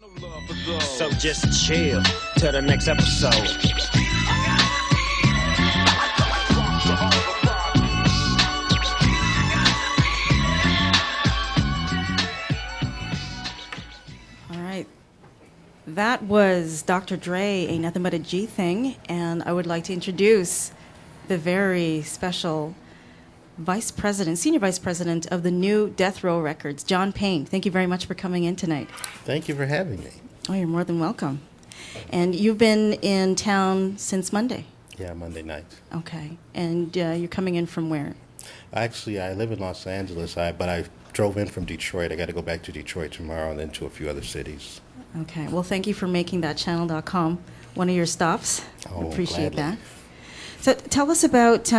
So just chill till the next episode. All right. That was Dr. Dre, Ain't Nothing But a G Thing, and I would like to introduce the very special Senior Vice President of the new Death Row Records, John Payne. Thank you very much for coming in tonight. Thank you for having me. Oh, you're more than welcome. And you've been in town since Monday? Yeah, Monday night. Okay. And you're coming in from where? Actually, I live in Los Angeles, but I drove in from Detroit. I got to go back to Detroit tomorrow and then to a few other cities. Okay. Well, thank you for making ThatChannel.com one of your stops. Oh, Appreciate gladly. that. So tell us about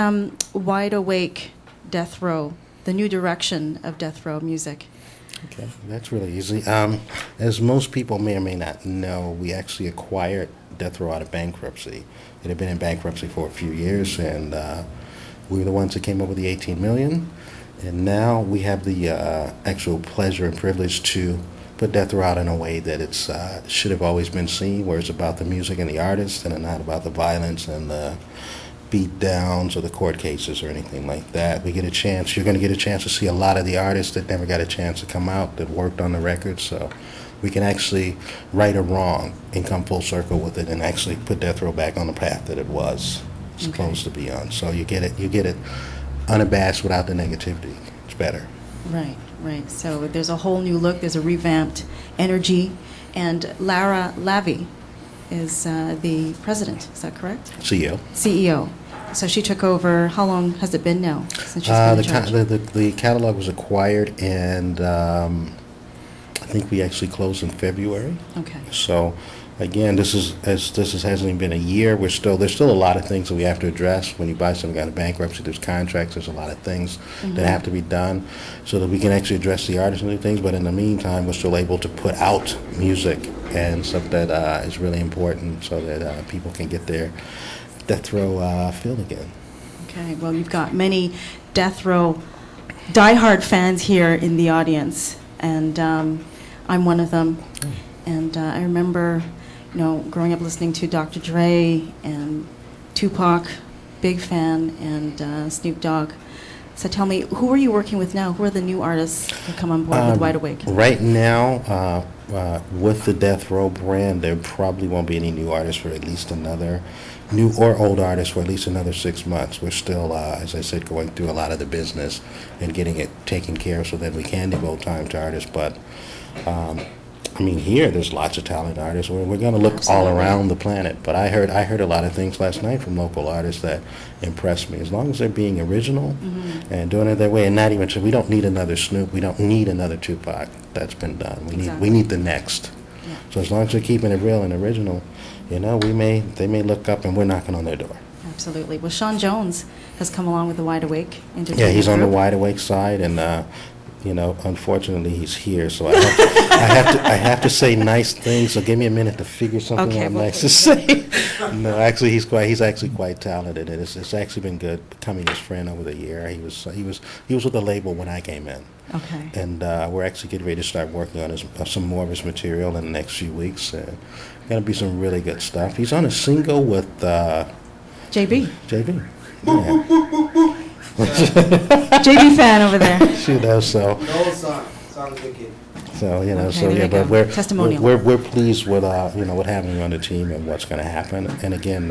Wide Awake Death Row, the new direction of Death Row music. Okay, that's really easy. As most people may or may not know, we actually acquired Death Row out of bankruptcy. It had been in bankruptcy for a few years, and we were the ones that came up with the $18 million. And now we have the actual pleasure and privilege to put Death Row out in a way that it's should have always been seen, where it's about the music and the artists, and not about the violence and the beat downs or the court cases or anything like that. You're going to get a chance to see a lot of the artists that never got a chance to come out, that worked on the record, so we can actually right a wrong and come full circle with it and actually put Death Row back on the path that it was supposed to be on. So you get it unabashed without the negativity. It's better. Right. So there's a whole new look, there's a revamped energy, and Lara Lavie is the president, is that correct? CEO. CEO. So she took over, how long has it been now since she's been in charge? The catalog was acquired, and I think we actually closed in February. Okay. So, again, this hasn't even been a year. There's still a lot of things that we have to address. When you buy something out of bankruptcy, there's contracts, there's a lot of things that have to be done so that we can actually address the artists and do things. But in the meantime, we're still able to put out music and stuff that is really important so that people can get their Death Row feel again. Okay, well, you've got many Death Row diehard fans here in the audience, and I'm one of them. And I remember, growing up listening to Dr. Dre and Tupac, big fan, and Snoop Dogg. So tell me, who are you working with now? Who are the new artists that come on board with Wide Awake? Right now, with the Death Row brand, there probably won't be any new artists for at least another, new or old artists for at least another 6 months. We're still, as I said, going through a lot of the business and getting it taken care of so that we can devote time to artists. But here there's lots of talented artists. We're going to look Absolutely. all around the planet. But I heard a lot of things last night from local artists that impressed me. As long as they're being original and doing it their way, and not even we don't need another Snoop, we don't need another Tupac. That's been done. We need the next. Yeah. So as long as they're keeping it real and original, they may look up and we're knocking on their door. Absolutely. Well, Sean Jones has come along with the Wide Awake entertainment Yeah, he's on the group. Wide Awake side, and unfortunately he's here, so I have to say nice things. So give me a minute to figure something out nice to say. No, actually, he's actually quite talented, and it's actually been good becoming his friend over the year. He was with the label when I came in. Okay. And we're actually getting ready to start working on some more of his material in the next few weeks. Going to be some really good stuff. He's on a single with JB. JB. Yeah. JB fan over there. She does so. No son. Sounds wicked. So Okay, there but we go. Testimonial. we're pleased with with having you on the team and what's going to happen. And again,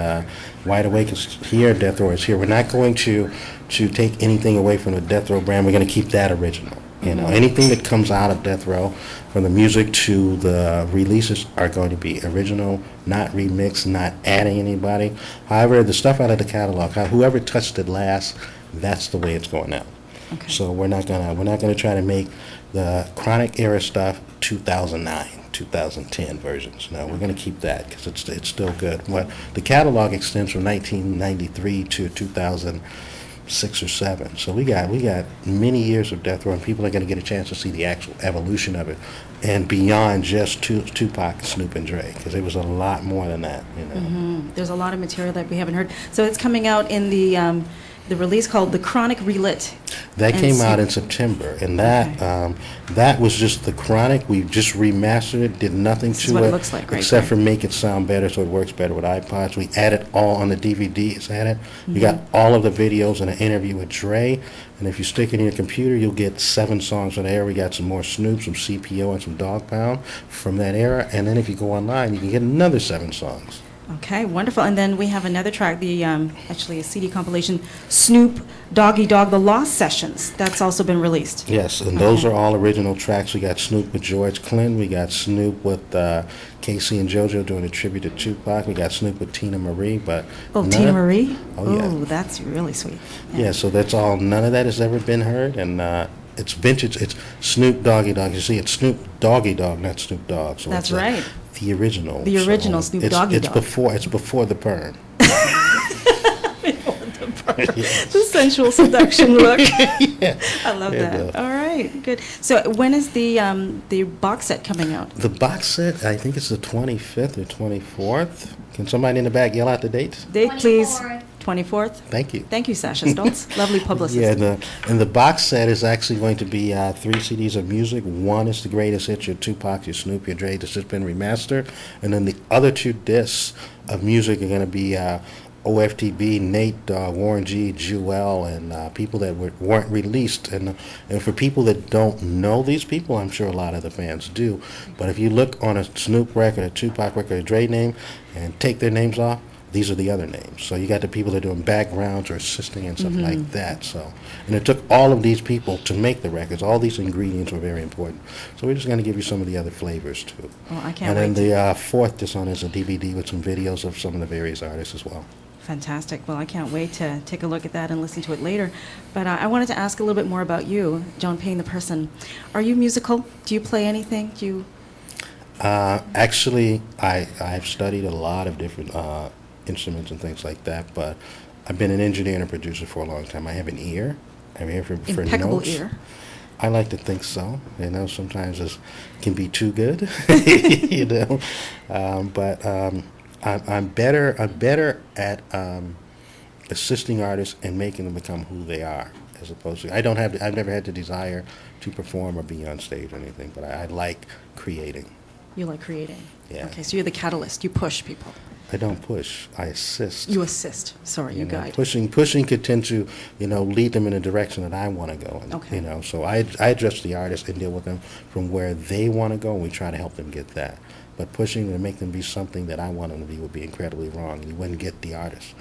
Wide Awake is here, Death Row is here. We're not going to take anything away from the Death Row brand. We're going to keep that original. Anything that comes out of Death Row, from the music to the releases, are going to be original, not remixed, not adding anybody. However, the stuff out of the catalog, whoever touched it last, that's the way it's going out. Okay. So we're not gonna try to make the Chronic era stuff 2009, 2010 versions. No, we're gonna keep that because it's still good. But the catalog extends from 1993 to 2006 or 7. So we got many years of Death Row, and people are gonna get a chance to see the actual evolution of it, and beyond just Tupac, Snoop, and Dre, because it was a lot more than that. There's a lot of material that we haven't heard. So it's coming out in the the release called The Chronic Relit. That And came so- out in September, and that was just the Chronic. We just remastered it, did nothing This to is what it it looks like right except there. for make it sound better, so it works better with iPods. We added all on the DVDs. Added. You got Mm-hmm. all of the videos and an interview with Dre, and if you stick it in your computer, you'll get 7 songs on there. We got some more Snoop, some CPO, and some Dog Pound from that era, and then if you go online, you can get another 7 songs. Okay, wonderful. And then we have another track, the actually a CD compilation, Snoop Doggy Dog, The Lost Sessions. That's also been released. Yes, and those Okay. are all original tracks. We got Snoop with George Clinton. We got Snoop with Casey and JoJo doing a tribute to Tupac. We got Snoop with Tina Marie, but Oh, none Tina of- Marie? Oh, yeah. Oh, that's really sweet. Yeah, so that's all. None of that has ever been heard, and it's vintage. It's Snoop Doggy Dog. You see, it's Snoop Doggy Dog, not Snoop Dogg. So That's it's, right. The original. The original Snoop Doggy it's Dogg. It's before the perm. The sensual seduction look. I love There you that. go. All right, good. So when is the box set coming out? The box set, I think it's the 25th or 24th. Can somebody in the back yell out the dates? Date, please. 24th. 24th? Thank you. Thank you, Sasha Stoltz. Lovely publicist. Yeah, and the box set is actually going to be 3 CDs of music. One is the greatest hits, your Tupac, your Snoop, your Dre, that's just been remastered. And then the other 2 discs of music are going to be OFTB, Nate, Warren G, Jewel, and people that weren't released. And for people that don't know these people, I'm sure a lot of the fans do. But if you look on a Snoop record, a Tupac record, a Dre name, and take their names off, these are the other names. So you got the people that are doing backgrounds or assisting and stuff like that. So, and it took all of these people to make the records. All these ingredients were very important. So we're just going to give you some of the other flavors too. Oh, I can't And wait. then the fourth disc on is a DVD with some videos of some of the various artists as well. Fantastic. Well, I can't wait to take a look at that and listen to it later. But I wanted to ask a little bit more about you, John Payne, the person. Are you musical? Do you play anything? Do you? Actually, I've studied a lot of different instruments and things like that, but I've been an engineer and a producer for a long time. I have an ear. I have an ear for Impeccable notes. ear. I like to think so. You know, sometimes it can be too good. You know, but I'm better at assisting artists and making them become who they are, as opposed to I've never had the desire to perform or be on stage or anything, but I like creating. You like creating? Yeah. Okay, so you're the catalyst. You push people. I don't push. I assist. You assist. Sorry, you know, guide. Pushing could tend to, lead them in a direction that I want to go. And, Okay. So I address the artist and deal with them from where they want to go, and we try to help them get that. But pushing to make them be something that I want them to be would be incredibly wrong. You wouldn't get the artist.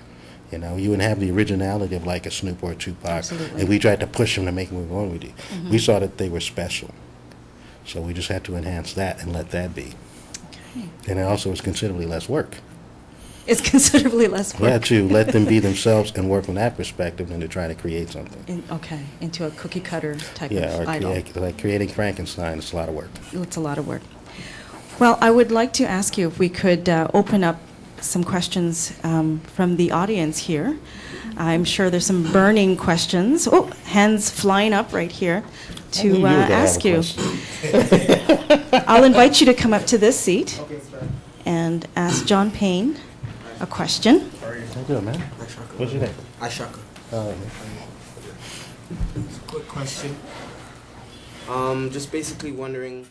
You wouldn't have the originality of like a Snoop or a Tupac. Absolutely. If we tried to push them to make them what we wanted to do. We saw that they were special. So we just had to enhance that and let that be. Okay. And it also is considerably less work. It's considerably less work. Yeah, to let them be themselves and work from that perspective than to try to create something. Okay, into a cookie cutter type Yeah, of or idol. like creating Frankenstein, it's a lot of work. It's a lot of work. Well, I would like to ask you if we could open up some questions from the audience here. I'm sure there's some burning questions. Oh, hands flying up right here I knew to you were gonna have a ask you. question. I'll invite you to come up to this seat Okay, sir. and ask John Payne a question. How you doing, man? What's your name? Ashaka. Oh, Quick question. Just basically wondering